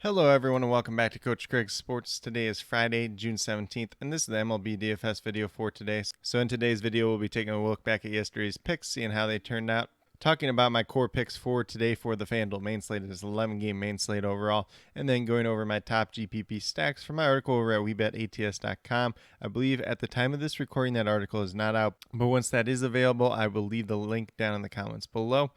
Hello everyone and welcome back to Coach Craig's Sports. Today is Friday, June 17th, and this is the MLB DFS video for today. So in today's video, we'll be taking a look back at yesterday's picks, seeing how they turned out. Talking about my core picks for today for the FanDuel main slate. It is 11-game main slate overall, and then going over my top GPP stacks for my article over at WeBetATS.com. I believe at the time of this recording that article is not out, but once that is available, I will leave the link down in the comments below.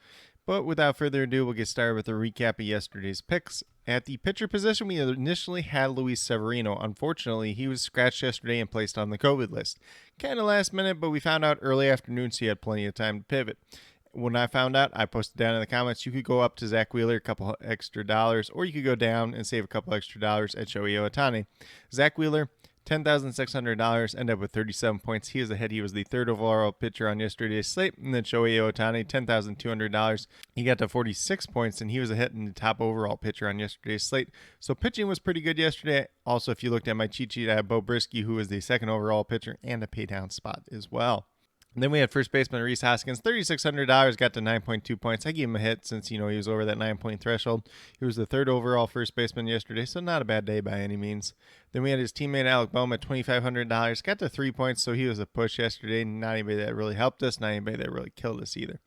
But without further ado, we'll get started with a recap of yesterday's picks. At the pitcher position, we initially had Luis Severino. Unfortunately, he was scratched yesterday and placed on the COVID list. Kind of last minute, but we found out early afternoon, so he had plenty of time to pivot. When I found out, I posted down in the comments, you could go up to Zach Wheeler, a couple extra dollars, or you could go down and save a couple extra dollars at Shohei Ohtani. Zach Wheeler, $10,600, ended up with 37 points. He is ahead. He was the third overall pitcher on yesterday's slate. And then Shohei Ohtani, $10,200. He got to 46 points, and he was ahead in the top overall pitcher on yesterday's slate. So pitching was pretty good yesterday. Also, if you looked at my cheat sheet, I had Bo Brisky, who was the second overall pitcher, and a pay down spot as well. And then we had first baseman Rhys Hoskins, $3,600, got to 9.2 points. I gave him a hit since, he was over that 9-point threshold. He was the third overall first baseman yesterday, so not a bad day by any means. Then we had his teammate Alec Bohm at $2,500, got to 3 points, so he was a push yesterday. Not anybody that really helped us, not anybody that really killed us either.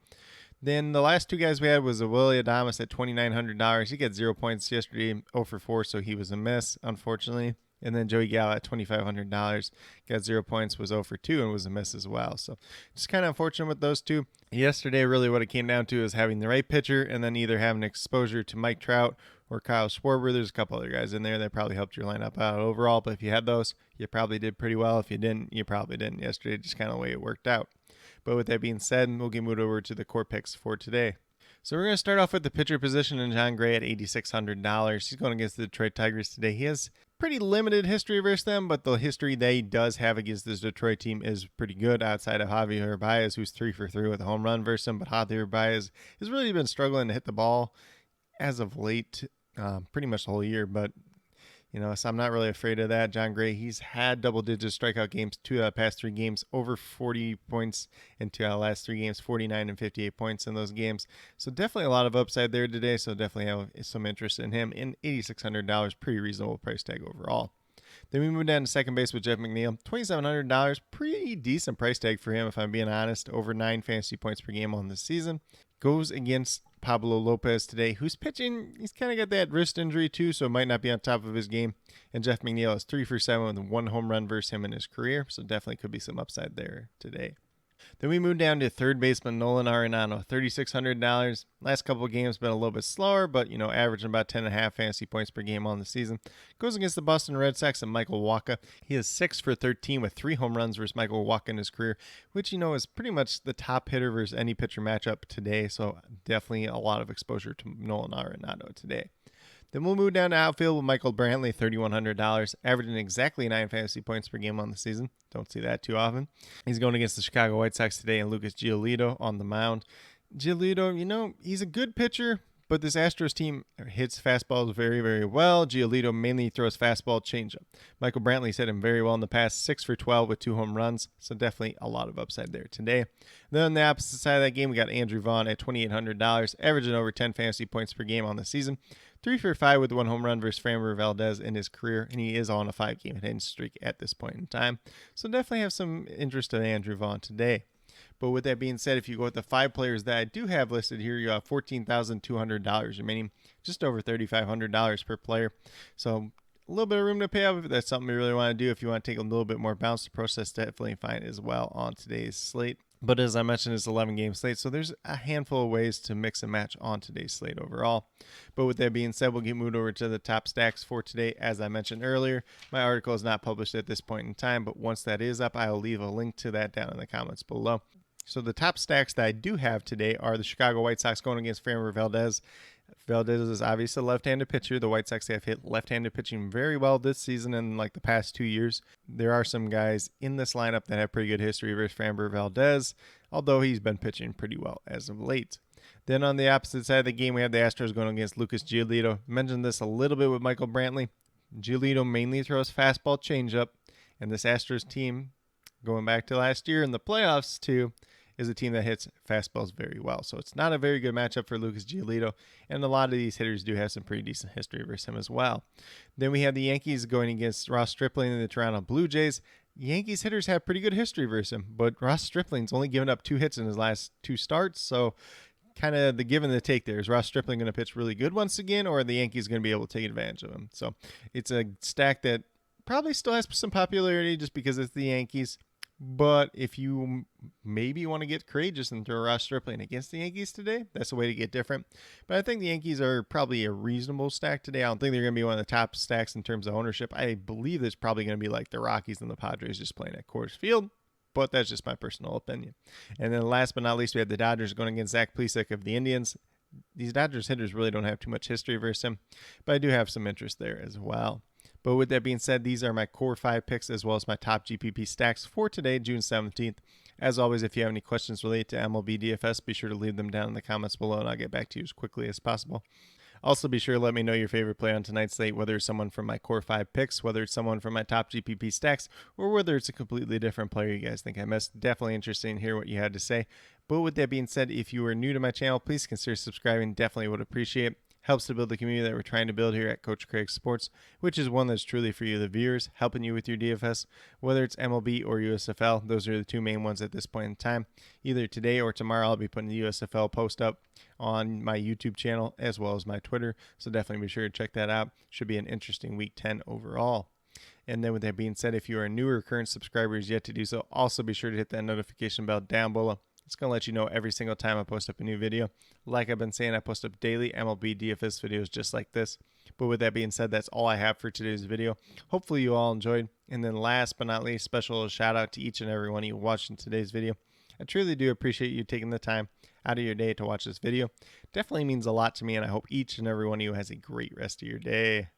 Then the last two guys we had was Willie Adames at $2,900. He got 0 points yesterday, 0 for 4, so he was a miss, unfortunately. And then Joey Gallo at $2,500 got 0 points, was 0 for 2, and was a miss as well. So just kind of unfortunate with those two. Yesterday, really what it came down to is having the right pitcher and then either having exposure to Mike Trout or Kyle Schwarber. There's a couple other guys in there that probably helped your lineup out overall. But if you had those, you probably did pretty well. If you didn't, you probably didn't. Yesterday, just kind of the way it worked out. But with that being said, we'll get moved over to the core picks for today. So we're going to start off with the pitcher position and John Gray at $8,600. He's going against the Detroit Tigers today. He has pretty limited history versus them, but the history that he does have against this Detroit team is pretty good outside of Javier Baez, who's 3 for 3 with a home run versus him. But Javier Baez has really been struggling to hit the ball as of late, pretty much the whole year. But, so I'm not really afraid of that. John Gray, he's had double-digit strikeout games 2 out of the past 3 games, over 40 points in 2 out of the last 3 games, 49 and 58 points in those games. So definitely a lot of upside there today, so definitely have some interest in him. In $8,600, pretty reasonable price tag overall. Then we move down to second base with Jeff McNeil, $2,700, pretty decent price tag for him if I'm being honest, over 9 fantasy points per game on this season. Goes against Pablo Lopez today, who's pitching. He's kind of got that wrist injury too, so might not be on top of his game. And Jeff McNeil is 3 for 7 with 1 home run versus him in his career, so definitely could be some upside there today. Then we move down to third baseman Nolan Arenado, $3,600. Last couple of games been a little bit slower, but averaging about 10.5 fantasy points per game on the season. Goes against the Boston Red Sox and Michael Wacha. He is 6 for 13 with 3 home runs versus Michael Wacha in his career, which is pretty much the top hitter versus any pitcher matchup today. So definitely a lot of exposure to Nolan Arenado today. Then we'll move down to outfield with Michael Brantley, $3,100, averaging exactly 9 fantasy points per game on the season. Don't see that too often. He's going against the Chicago White Sox today and Lucas Giolito on the mound. Giolito, he's a good pitcher, but this Astros team hits fastballs very, very well. Giolito mainly throws fastball changeup. Michael Brantley's hit him very well in the past, 6 for 12 with 2 home runs, so definitely a lot of upside there today. Then on the opposite side of that game, we got Andrew Vaughn at $2,800, averaging over 10 fantasy points per game on the season. 3 for 5 with 1 home run versus Framber Valdez in his career, and he is on a 5-game hitting streak at this point in time. So definitely have some interest in Andrew Vaughn today. But with that being said, if you go with the 5 players that I do have listed here, you have $14,200 remaining, just over $3,500 per player. So a little bit of room to pay up if that's something you really want to do. If you want to take a little bit more balanced approach, that's definitely fine as well on today's slate. But as I mentioned, it's 11-game slate, so there's a handful of ways to mix and match on today's slate overall. But with that being said, we'll get moved over to the top stacks for today. As I mentioned earlier, my article is not published at this point in time, but once that is up, I will leave a link to that down in the comments below. So the top stacks that I do have today are the Chicago White Sox going against Framber Valdez. Valdez is obviously a left-handed pitcher. The White Sox have hit left-handed pitching very well this season and like the past 2 years. There are some guys in this lineup that have pretty good history versus Framber Valdez, although he's been pitching pretty well as of late. Then on the opposite side of the game, we have the Astros going against Lucas Giolito. Mentioned this a little bit with Michael Brantley. Giolito mainly throws fastball changeup, and this Astros team, going back to last year in the playoffs too, is a team that hits fastballs very well. So it's not a very good matchup for Lucas Giolito, and a lot of these hitters do have some pretty decent history versus him as well. Then we have the Yankees going against Ross Stripling and the Toronto Blue Jays. Yankees hitters have pretty good history versus him, but Ross Stripling's only given up 2 hits in his last 2 starts, so kind of the give and the take there. Is Ross Stripling going to pitch really good once again, or are the Yankees going to be able to take advantage of him? So it's a stack that probably still has some popularity just because it's the Yankees. But if you maybe want to get courageous and throw Ross Stripling against the Yankees today, that's a way to get different. But I think the Yankees are probably a reasonable stack today. I don't think they're going to be one of the top stacks in terms of ownership. I believe it's probably going to be like the Rockies and the Padres just playing at Coors Field. But that's just my personal opinion. And then last but not least, we have the Dodgers going against Zach Plesac of the Indians. These Dodgers hitters really don't have too much history versus him, but I do have some interest there as well. But with that being said, these are my core 5 picks as well as my top GPP stacks for today, June 17th. As always, if you have any questions related to MLB DFS, be sure to leave them down in the comments below and I'll get back to you as quickly as possible. Also, be sure to let me know your favorite play on tonight's slate, whether it's someone from my core 5 picks, whether it's someone from my top GPP stacks, or whether it's a completely different player you guys think I missed. Definitely interested in hearing what you had to say. But with that being said, if you are new to my channel, please consider subscribing. Definitely would appreciate it. Helps to build the community that we're trying to build here at Coach Craig Sports, which is one that's truly for you, the viewers, helping you with your DFS, whether it's MLB or USFL. Those are the 2 main ones at this point in time. Either today or tomorrow, I'll be putting the USFL post up on my YouTube channel as well as my Twitter. So definitely be sure to check that out. Should be an interesting week 10 overall. And then with that being said, if you are new or current subscribers yet to do so, also be sure to hit that notification bell down below. It's going to let you know every single time I post up a new video. Like I've been saying, I post up daily MLB DFS videos just like this. But with that being said, that's all I have for today's video. Hopefully you all enjoyed. And then last but not least, special shout out to each and every one of you watching today's video. I truly do appreciate you taking the time out of your day to watch this video. Definitely means a lot to me, and I hope each and every one of you has a great rest of your day.